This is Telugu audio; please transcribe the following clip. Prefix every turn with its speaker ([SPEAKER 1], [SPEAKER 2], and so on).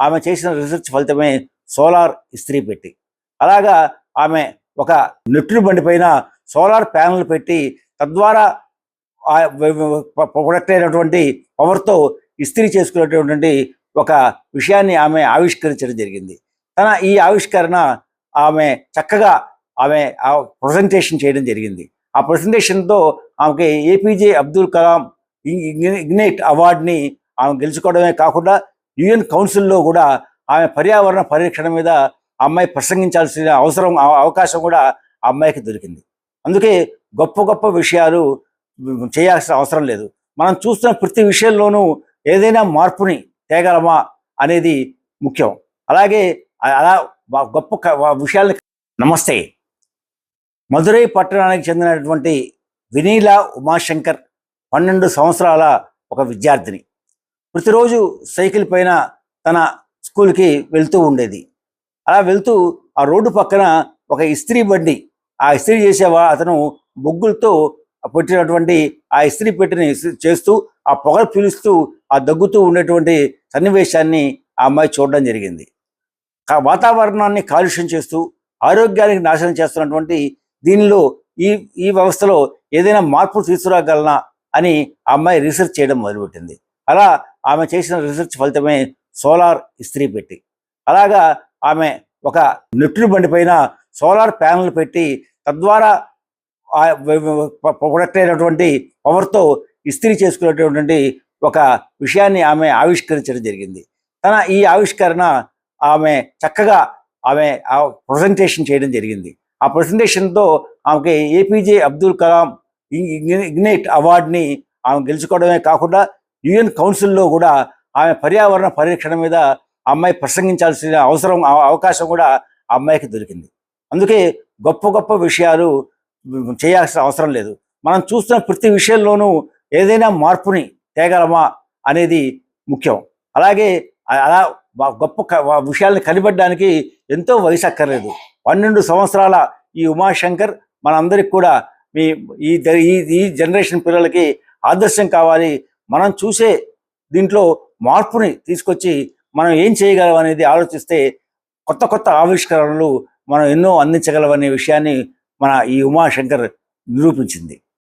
[SPEAKER 1] ఆమె చేసిన రీసెర్చ్ ఫలితమే సోలార్ ఇస్త్రీ పెట్టి. అలాగా ఆమె ఒక నెట్టుడు బండి పైన సోలార్ ప్యానెల్ పెట్టి తద్వారా ప్రొడక్ట్ అయినటువంటి పవర్తో ఇస్త్రీ చేసుకునేటటువంటి ఒక విషయాన్ని ఆమె ఆవిష్కరించడం జరిగింది. తన ఈ ఆవిష్కరణ ఆమె చక్కగా ప్రజెంటేషన్ చేయడం జరిగింది. ఆ ప్రజెంటేషన్తో ఆమెకి ఏపీజే అబ్దుల్ కలాం ఇగ్నైట్ అవార్డుని ఆమె గెలుచుకోవడమే కాకుండా యుఎన్ కౌన్సిల్లో కూడా ఆమె పర్యావరణ పరిరక్షణ మీద అమ్మాయి ప్రసంగించాల్సిన అవకాశం కూడా ఆ అమ్మాయికి దొరికింది. అందుకే గొప్ప గొప్ప విషయాలు చేయాల్సిన అవసరం లేదు. మనం చూస్తున్న ప్రతి విషయంలోనూ ఏదైనా మార్పుని తేగలమా అనేది ముఖ్యం. అలాగే అలా గొప్ప విషయాల్ని. నమస్తే. మదురై పట్టణానికి చెందినటువంటి వినీలా ఉమాశంకర్ 12 సంవత్సరాల ఒక విద్యార్థిని. ప్రతిరోజు సైకిల్ పైన తన స్కూల్కి వెళ్తూ ఉండేది. అలా వెళ్తూ ఆ రోడ్డు పక్కన ఒక ఇస్త్రీ బండి, ఆ ఇస్త్రీ చేసేవా అతను బొగ్గులతో పెట్టినటువంటి ఆ ఇస్త్రీ పెట్టిని చేస్తూ ఆ పొగ పీలుస్తూ ఆ దగ్గుతూ ఉండేటువంటి సన్నివేశాన్ని ఆ అమ్మాయి చూడడం జరిగింది. వాతావరణాన్ని కాలుష్యం చేస్తూ ఆరోగ్యానికి నాశనం చేస్తున్నటువంటి దీనిలో ఈ వ్యవస్థలో ఏదైనా మార్పు తీసుకురాగలనా అని ఆ అమ్మాయి రీసెర్చ్ చేయడం మొదలుపెట్టింది. అలా ఆమె చేసిన రీసెర్చ్ ఫలితమే సోలార్ ఇస్త్రీ పెట్టి. అలాగా ఆమె ఒక నెట్టుడు బండి పైన సోలార్ ప్యానెల్ పెట్టి తద్వారా ప్రొడక్ట్ అయినటువంటి పవర్తో ఇస్త్రీ చేసుకునేటటువంటి ఒక విషయాన్ని ఆమె ఆవిష్కరించడం జరిగింది. తన ఈ ఆవిష్కరణ ఆమె చక్కగా ప్రజెంటేషన్ చేయడం జరిగింది. ఆ ప్రజెంటేషన్తో ఆమెకి ఏపీజే అబ్దుల్ కలాం ఇగ్నైట్ అవార్డుని ఆమె గెలుచుకోవడమే కాకుండా యుఎన్ కౌన్సిల్లో కూడా ఆమె పర్యావరణ పరిరక్షణ మీద అమ్మాయి ప్రసంగించాల్సిన అవకాశం కూడా ఆ అమ్మాయికి దొరికింది. అందుకే గొప్ప గొప్ప విషయాలు చేయాల్సిన అవసరం లేదు. మనం చూస్తున్న ప్రతి విషయంలోనూ ఏదైనా మార్పుని తేగలమా అనేది ముఖ్యం. అలాగే అలా గొప్ప విషయాల్ని కనిపెట్టడానికి ఎంతో వయసు అక్కర్లేదు. 12 సంవత్సరాల ఈ ఉమాశంకర్ మనందరికి కూడా ఈ జనరేషన్ పిల్లలకి ఆదర్శం కావాలి. మనం చూసే దీంట్లో మార్పుని తీసుకొచ్చి మనం ఏం చేయగలం అనేది ఆలోచిస్తే కొత్త కొత్త ఆవిష్కరణలు మనం ఎన్నో అందించగలమనే విషయాన్ని మన ఈ ఉమాశంకర్ నిరూపించింది.